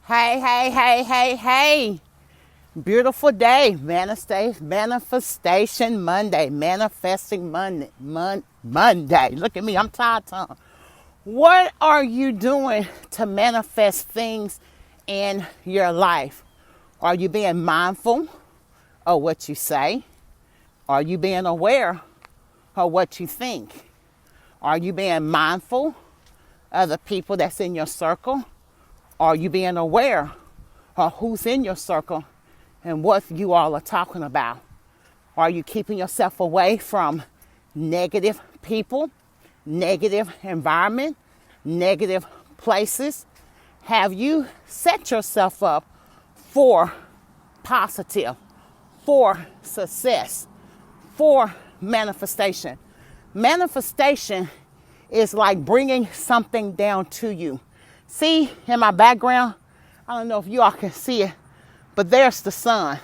Hey, hey, hey, hey, hey. Beautiful day. Manifestation Monday. Manifesting Monday. Look at me. I'm tired, Tom. What are you doing to manifest things in your life? Are you being mindful of what you say? Are you being aware of what you think? Are you being mindful of the people that's in your circle? Are you being aware of who's in your circle and what you all are talking about? Are you keeping yourself away from negative people, negative environment, negative places? Have you set yourself up for positive, for success, for manifestation? Manifestation is like bringing something down to you. See, in my background, I don't know if you all can see it, but there's the sun.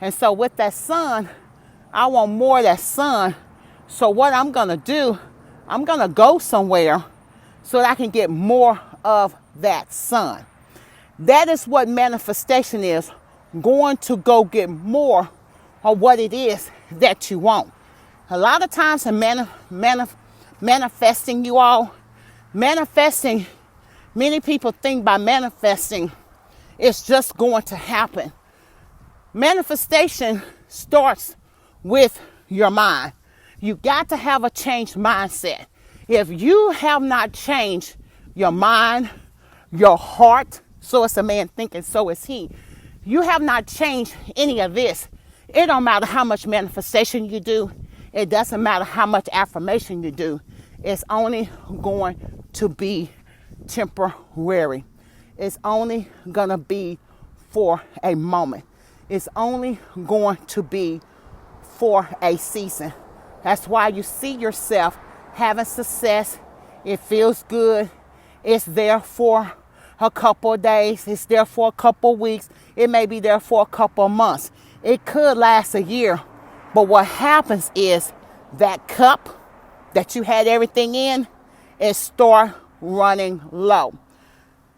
And so with that sun, I want more of that sun. So what I'm going to do, I'm going to go somewhere so that I can get more of that sun. That is what manifestation is, going to go get more of what it is that you want. A lot of times in manifesting, you all, manifesting, many people think by manifesting, it's just going to happen. Manifestation starts with your mind. You got to have a changed mindset. If you have not changed your mind, your heart, so is a man thinking, so is he. You have not changed any of this. It don't matter how much manifestation you do. It doesn't matter how much affirmation you do. It's only going to be temporary. It's only going to be for a moment. It's only going to be for a season. That's why you see yourself having success. It feels good. It's there for a couple of days. It's there for a couple of weeks. It may be there for a couple of months. It could last a year. But what happens is that cup that you had everything in, it start running low.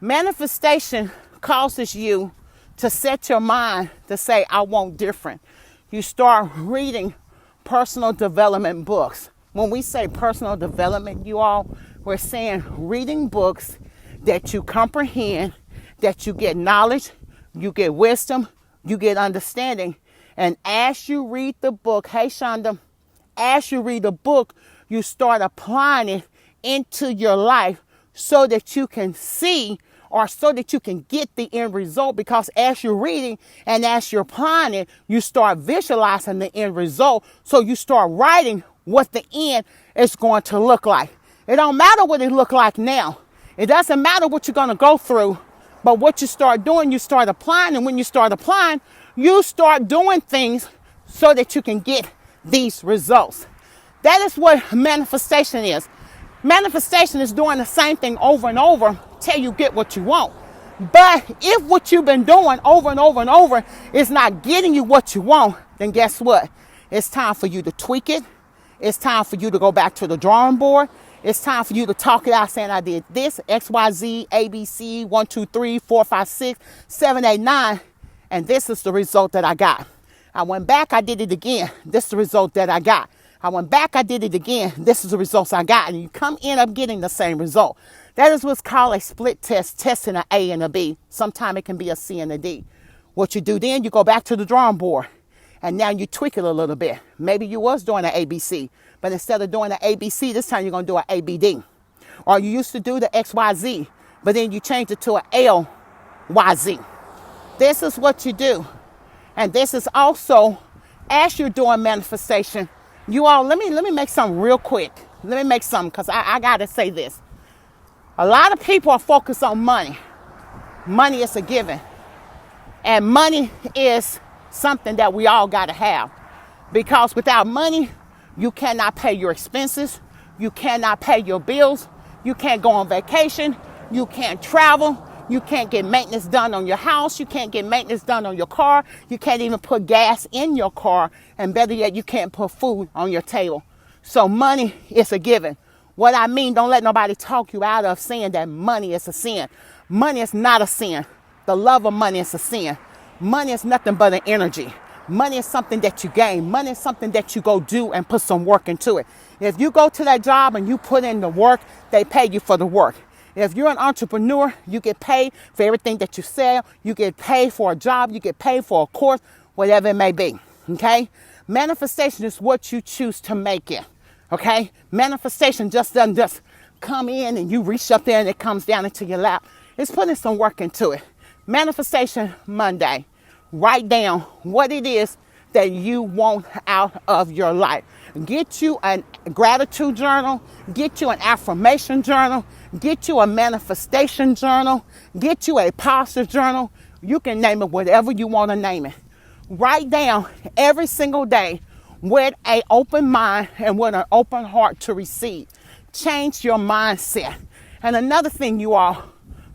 Manifestation causes you to set your mind to say, I want different. You start reading personal development books. When we say personal development, you all, we're saying reading books that you comprehend, that you get knowledge, you get wisdom, you get understanding. And as you read the book, hey Shonda, as you read the book, you start applying it into your life so that you can see or so that you can get the end result. Because as you're reading and as you're applying it, you start visualizing the end result. So you start writing what the end is going to look like. It don't matter what it look like now. It doesn't matter what you're going to go through. But what you start doing, you start applying. And when you start applying, you start doing things so that you can get these results. That is what manifestation is. Manifestation is doing the same thing over and over till you get what you want. But if what you've been doing over and over and over is not getting you what you want, then guess what? It's time for you to tweak it. It's time for you to go back to the drawing board. It's time for you to talk it out saying I did this, X, Y, Z, A, B, C, 1, 2, 3, 4, 5, 6, 7, 8, 9. And this is the result that I got. I went back, I did it again. This is the result that I got. I went back, I did it again. This is the results I got. And you end up getting the same result. That is what's called a split test, testing an A and a B. Sometimes it can be a C and a D. What you do then, you go back to the drawing board. And now you tweak it a little bit. Maybe you was doing an ABC. But instead of doing an ABC, this time you're going to do an ABD. Or you used to do the XYZ. But then you change it to an LYZ. This is what you do. And this is also, as you're doing manifestation, you all, let me make something real quick. Let me make something, because I got to say this. A lot of people are focused on money. Money is a given. And money is something that we all got to have. Because without money, you cannot pay your expenses. You cannot pay your bills. You can't go on vacation. You can't travel. You can't get maintenance done on your house. You can't get maintenance done on your car. You can't even put gas in your car. And better yet, you can't put food on your table. So money is a given. What I mean, don't let nobody talk you out of saying that money is a sin. Money is not a sin. The love of money is a sin. Money is nothing but an energy. Money is something that you gain. Money is something that you go do and put some work into it. If you go to that job and you put in the work, they pay you for the work. If you're an entrepreneur, you get paid for everything that you sell. You get paid for a job. You get paid for a course, whatever it may be. Okay? Manifestation is what you choose to make it. Okay? Manifestation just doesn't just come in and you reach up there and it comes down into your lap. It's putting some work into it. Manifestation Monday. Write down what it is that you want out of your life. Get you a gratitude journal. Get you an affirmation journal. Get you a manifestation journal. Get you a positive journal. You can name it whatever you want to name it. Write down every single day with an open mind and with an open heart to receive. Change your mindset. And another thing, you all,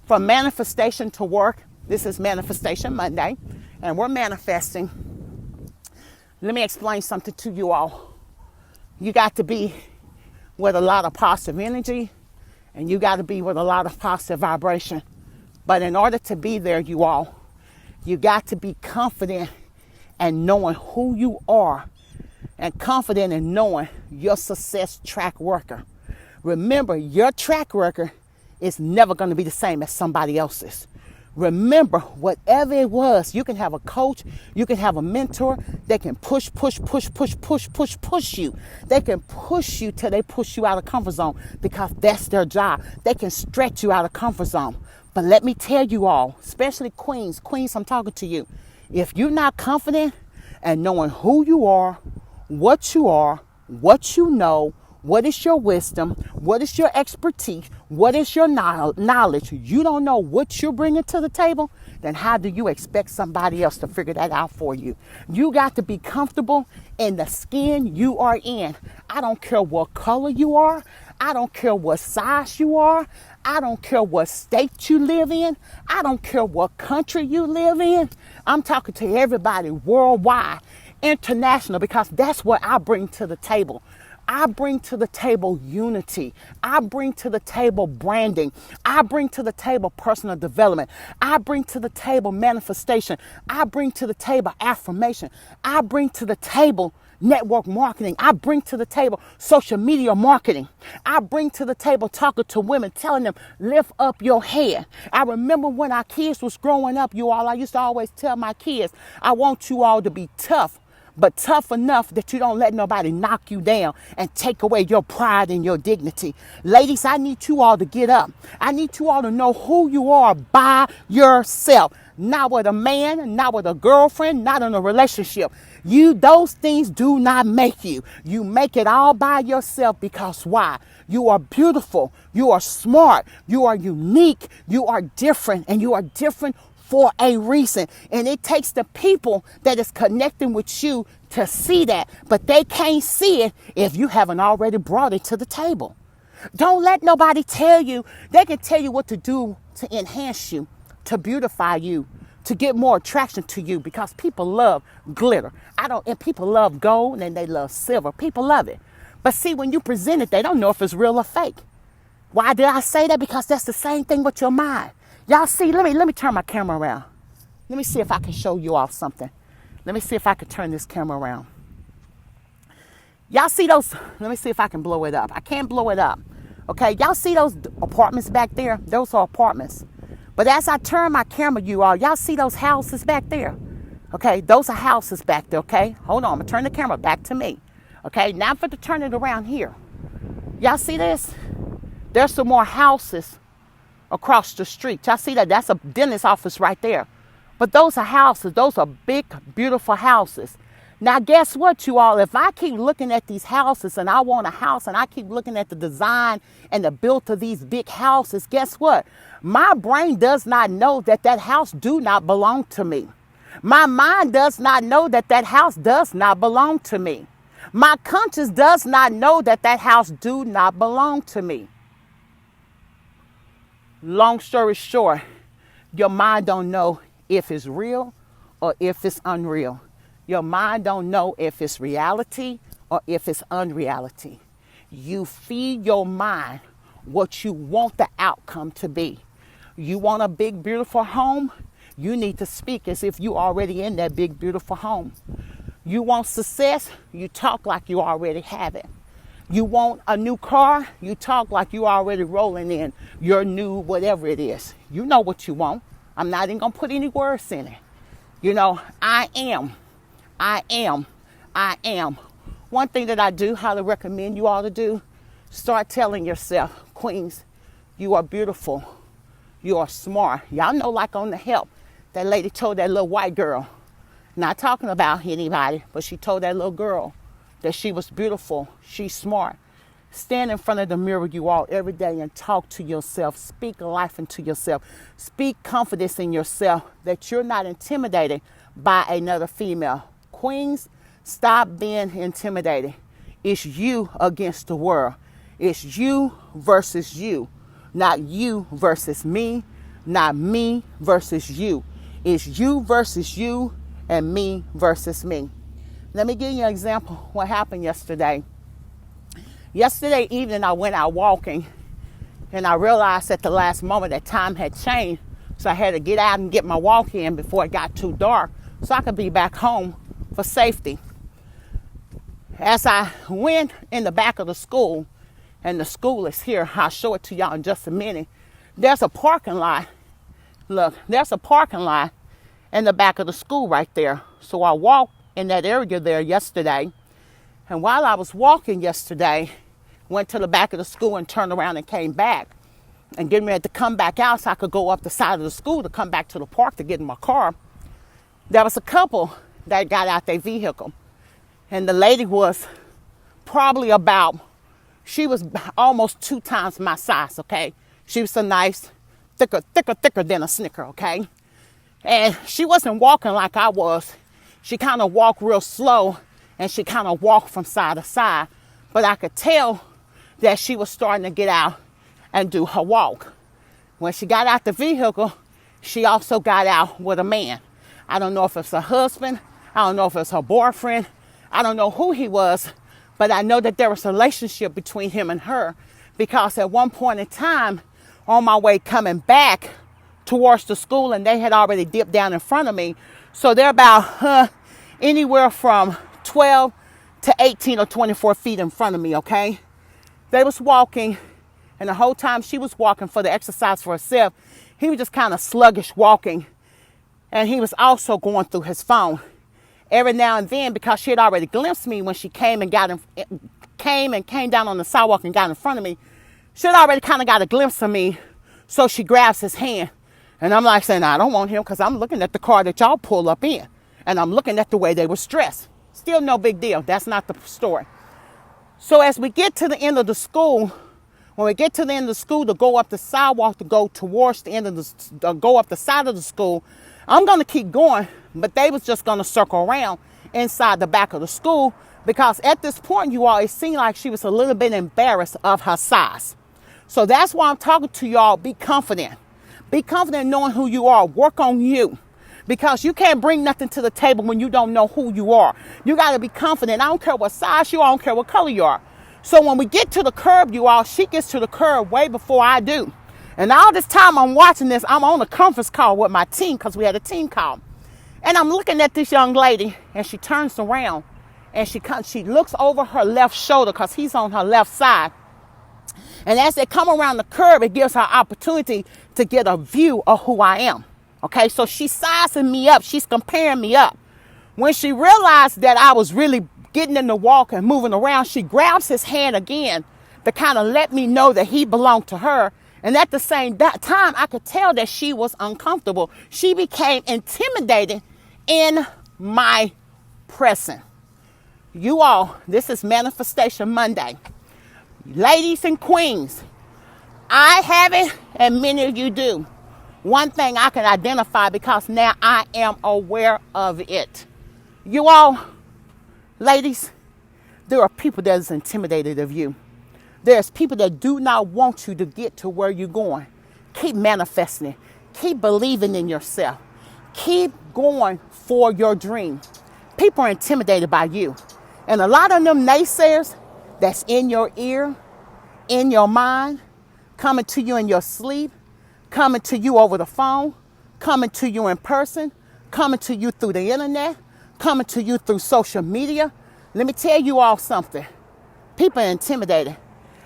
from manifestation to work, this is Manifestation Monday, and we're manifesting. Let me explain something to you all. You got to be with a lot of positive energy, and you got to be with a lot of positive vibration. But in order to be there, you all, you got to be confident and knowing who you are and confident in knowing your success track record. Remember, your track record is never going to be the same as somebody else's. Remember, whatever it was, you can have a coach, you can have a mentor. They can push you. They can push you till they push you out of comfort zone because that's their job. They can stretch you out of comfort zone. But let me tell you all, especially queens, I'm talking to you. If you're not confident and knowing who you are, what you know, what is your wisdom, what is your expertise, what is your knowledge, you don't know what you're bringing to the table, then how do you expect somebody else to figure that out for you? You got to be comfortable in the skin you are in. I don't care what color you are. I don't care what size you are. I don't care what state you live in. I don't care what country you live in. I'm talking to everybody worldwide, international, because that's what I bring to the table. I bring to the table unity. I bring to the table branding. I bring to the table personal development. I bring to the table manifestation. I bring to the table affirmation. I bring to the table network marketing. I bring to the table social media marketing. I bring to the table talking to women, telling them, lift up your head. I remember when our kids was growing up, you all, I used to always tell my kids, I want you all to be tough, but tough enough that you don't let nobody knock you down and take away your pride and your dignity. Ladies, I need you all to get up. I need you all to know who you are by yourself. Not with a man, not with a girlfriend, not in a relationship. Those things do not make you. You make it all by yourself because why? You are beautiful. You are smart. You are unique. You are different, and you are different for a reason. And it takes the people that is connecting with you to see that, but they can't see it if you haven't already brought it to the table. Don't let nobody tell you. They can tell you what to do to enhance you, to beautify you, to get more attraction to you, because people love glitter. And people love gold and they love silver. People love it. But see, when you present it, they don't know if it's real or fake. Why did I say that? Because that's the same thing with your mind. Y'all see, let me turn my camera around. Let me see if I can show you all something. Let me see if I can turn this camera around. Y'all see those? Let me see if I can blow it up. I can't blow it up. Okay, y'all see those apartments back there? Those are apartments. But as I turn my camera, y'all see those houses back there? Okay, those are houses back there, okay? Hold on, I'm gonna turn the camera back to me. Okay, now I'm going to turn it around here. Y'all see this? There's some more houses across the street. Y'all see that? That's a dentist office right there. But those are houses. Those are big, beautiful houses. Now, guess what, you all? If I keep looking at these houses and I want a house and I keep looking at the design and the build of these big houses, guess what? My brain does not know that that house do not belong to me. My mind does not know that that house does not belong to me. My conscience does not know that that house do not belong to me. Long story short, your mind don't know if it's real or if it's unreal. Your mind don't know if it's reality or if it's unreality. You feed your mind what you want the outcome to be. You want a big, beautiful home? You need to speak as if you already in that big, beautiful home. You want success, you talk like you already have it. You want a new car, you talk like you already rolling in your new whatever it is. You know what you want. I'm not even going to put any words in it. You know, I am. One thing that I do highly recommend you all to do, start telling yourself, queens, you are beautiful. You are smart. Y'all know, like on The Help, that lady told that little white girl, not talking about anybody, but she told that little girl that she was beautiful. She's smart. Stand in front of the mirror, you all, every day and talk to yourself. Speak life into yourself. Speak confidence in yourself that you're not intimidated by another female. Queens, stop being intimidated. It's you against the world. It's you versus you. Not you versus me, not me versus you. It's you versus you and me versus me. Let me give you an example of what happened yesterday. Yesterday evening, I went out walking, and I realized at the last moment that time had changed, so I had to get out and get my walk in before it got too dark so I could be back home for safety. As I went in the back of the school, and the school is here, I'll show it to y'all in just a minute. There's a parking lot. Look, there's a parking lot in the back of the school right there. So I walked in that area there yesterday. And while I was walking yesterday, went to the back of the school and turned around and came back. And getting ready to come back out so I could go up the side of the school to come back to the park to get in my car. There was a couple that got out their vehicle. And the lady was probably she was almost 2 times my size, okay? She was so nice, thicker than a Snicker, okay? And she wasn't walking like I was. She kind of walked real slow, and she kind of walked from side to side. But I could tell that she was starting to get out and do her walk. When she got out the vehicle, she also got out with a man. I don't know if it's her husband. I don't know if it's her boyfriend. I don't know who he was. But I know that there was a relationship between him and her, because at one point in time, on my way coming back towards the school, and they had already dipped down in front of me. So they're about anywhere from 12 to 18 or 24 feet in front of me, okay? They was walking, and the whole time she was walking for the exercise for herself, he was just kind of sluggish walking, and he was also going through his phone. Every now and then, because she had already glimpsed me when she came down on the sidewalk and got in front of me, she had already kind of got a glimpse of me, so she grabs his hand. And I'm like saying, I don't want him, because I'm looking at the car that y'all pull up in, and I'm looking at the way they were dressed. Still no big deal. That's not the story. So as we get to the end of the school, when we get to the end of the school to go up the sidewalk to go towards the end of go up the side of the school, I'm going to keep going, but they was just going to circle around inside the back of the school, because at this point, you all, it seemed like she was a little bit embarrassed of her size. So that's why I'm talking to y'all. Be confident. Be confident knowing who you are. Work on you, because you can't bring nothing to the table when you don't know who you are. You got to be confident. I don't care what size you are. I don't care what color you are. So when we get to the curb, you all, she gets to the curb way before I do. And all this time I'm watching this, I'm on a conference call with my team, because we had a team call. And I'm looking at this young lady, and she turns around, and she looks over her left shoulder, because he's on her left side. And as they come around the curb, it gives her opportunity to get a view of who I am. Okay, so she's sizing me up. She's comparing me up. When she realized that I was really getting in the walk and moving around, she grabs his hand again to kind of let me know that he belonged to her. And at the same time, I could tell that she was uncomfortable. She became intimidated in my presence. You all, this is Manifestation Monday. Ladies and queens, I have it, and many of you do. One thing I can identify, because now I am aware of it. You all, ladies, there are people that is intimidated of you. There's people that do not want you to get to where you're going. Keep manifesting. Keep believing in yourself. Keep going for your dream. People are intimidated by you. And a lot of them naysayers that's in your ear, in your mind, coming to you in your sleep, coming to you over the phone, coming to you in person, coming to you through the internet, coming to you through social media. Let me tell you all something. People are intimidated,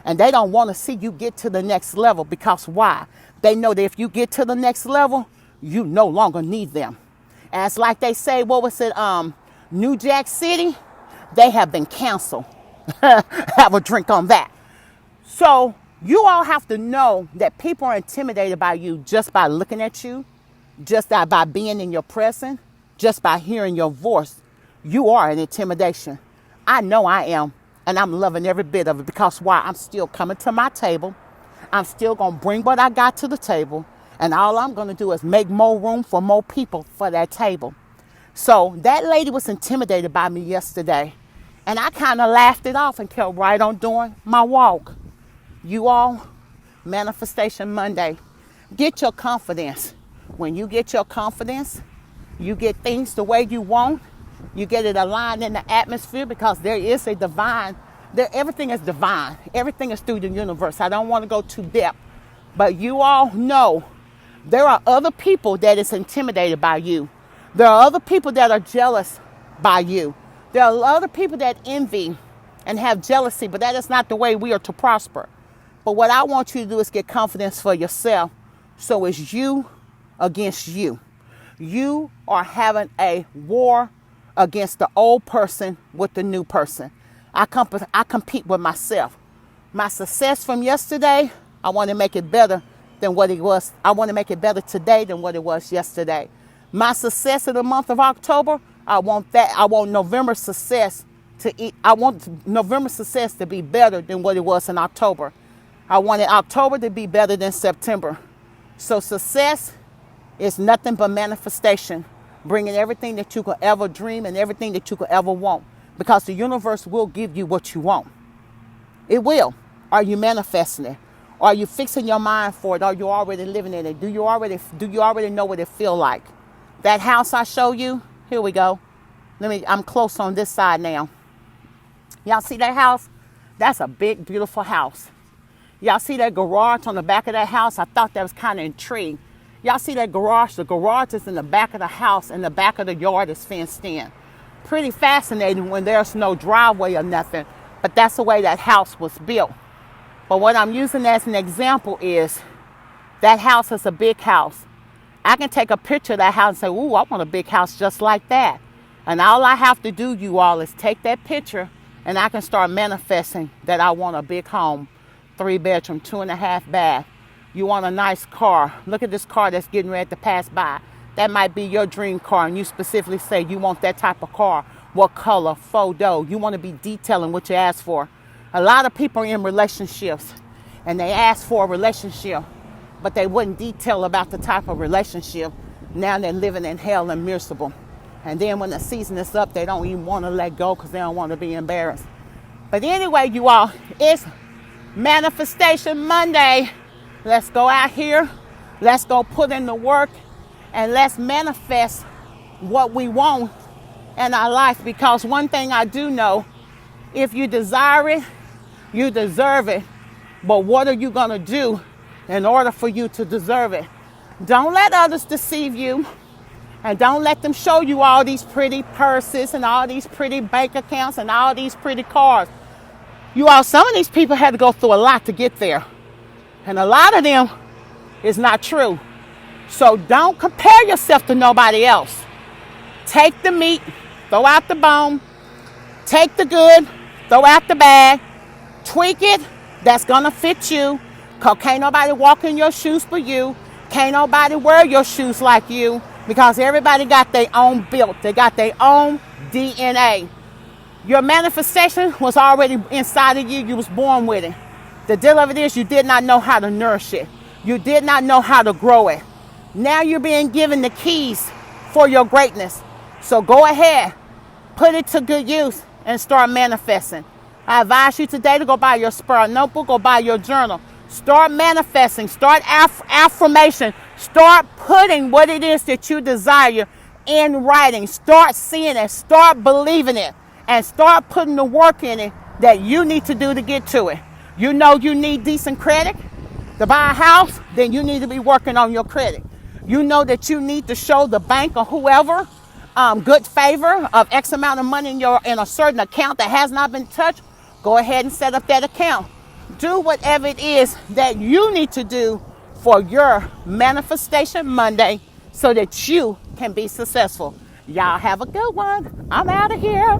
and they don't want to see you get to the next level, because why? They know that if you get to the next level, you no longer need them. And it's like they say, what was it, New Jack City? They have been canceled. Have a drink on that. So you all have to know that people are intimidated by you just by looking at you, just by being in your presence, just by hearing your voice. You are an intimidation. I know I am, and I'm loving every bit of it, because why? I'm still coming to my table. I'm still going to bring what I got to the table, and all I'm going to do is make more room for more people for that table. So that lady was intimidated by me yesterday, and I kind of laughed it off and kept right on doing my walk. You all, Manifestation Monday, get your confidence. When you get your confidence, you get things the way you want. You get it aligned in the atmosphere, because there is a divine, everything is divine. Everything is through the universe. I don't want to go too depth, but you all know there are other people that is intimidated by you. There are other people that are jealous by you. There are other people that envy and have jealousy, but that is not the way we are to prosper. But what I want you to do is get confidence for yourself. So it's you against you. You are having a war against the old person with the new person. I compete with myself. My success from yesterday, I want to make it better than what it was. I want to make it better today than what it was yesterday. My success in the month of October, I want that. I want November success I want November success to be better than what it was in October. I wanted October to be better than September. So success is nothing but manifestation, bringing everything that you could ever dream and everything that you could ever want, because the universe will give you what you want. It will. Are you manifesting it? Are you fixing your mind for it? Are you already living in it? Do you already know what it feels like? That house I show you, here we go. I'm close on this side now. Y'all see that house? That's a big, beautiful house. Y'all see that garage on the back of that house? I thought that was kind of intriguing. Y'all see that garage? The garage is in the back of the house, and the back of the yard is fenced in. Pretty fascinating when there's no driveway or nothing, but that's the way that house was built. But what I'm using as an example is that house is a big house. I can take a picture of that house and say, ooh, I want a big house just like that. And all I have to do, you all, is take that picture, and I can start manifesting that I want a big home, 3-bedroom, 2.5 bath. You want a nice car. Look at this car that's getting ready to pass by. That might be your dream car, and you specifically say you want that type of car. What color? Photo. You want to be detailing what you ask for. A lot of people are in relationships, and they ask for a relationship, but they wouldn't detail about the type of relationship. Now they're living in hell and miserable. And then when the season is up, they don't even want to let go because they don't want to be embarrassed. But anyway, you all, it's Manifestation Monday. Let's go out here. Let's go put in the work, and let's manifest what we want in our life. Because one thing I do know, if you desire it, you deserve it. But what are you going to do in order for you to deserve it? Don't let others deceive you. And don't let them show you all these pretty purses and all these pretty bank accounts and all these pretty cars. You all, some of these people had to go through a lot to get there. And a lot of them is not true. So don't compare yourself to nobody else. Take the meat, throw out the bone. Take the good, throw out the bad. Tweak it, that's going to fit you. Because can't nobody walk in your shoes for you. Can't nobody wear your shoes like you. Because everybody got their own built. They got their own DNA. Your manifestation was already inside of you. You was born with it. The deal of it is you did not know how to nourish it. You did not know how to grow it. Now you're being given the keys for your greatness. So go ahead, put it to good use, and start manifesting. I advise you today to go buy your spiral notebook, go buy your journal. Start manifesting. Start affirmation. Start putting what it is that you desire in writing. Start seeing it. Start believing it. And start putting the work in it that you need to do to get to it. You know you need decent credit to buy a house, then you need to be working on your credit. You know that you need to show the bank or whoever good favor of X amount of money in a certain account that has not been touched. Go ahead and set up that account. Do whatever it is that you need to do for your Manifestation Monday so that you can be successful. Y'all have a good one. I'm out of here.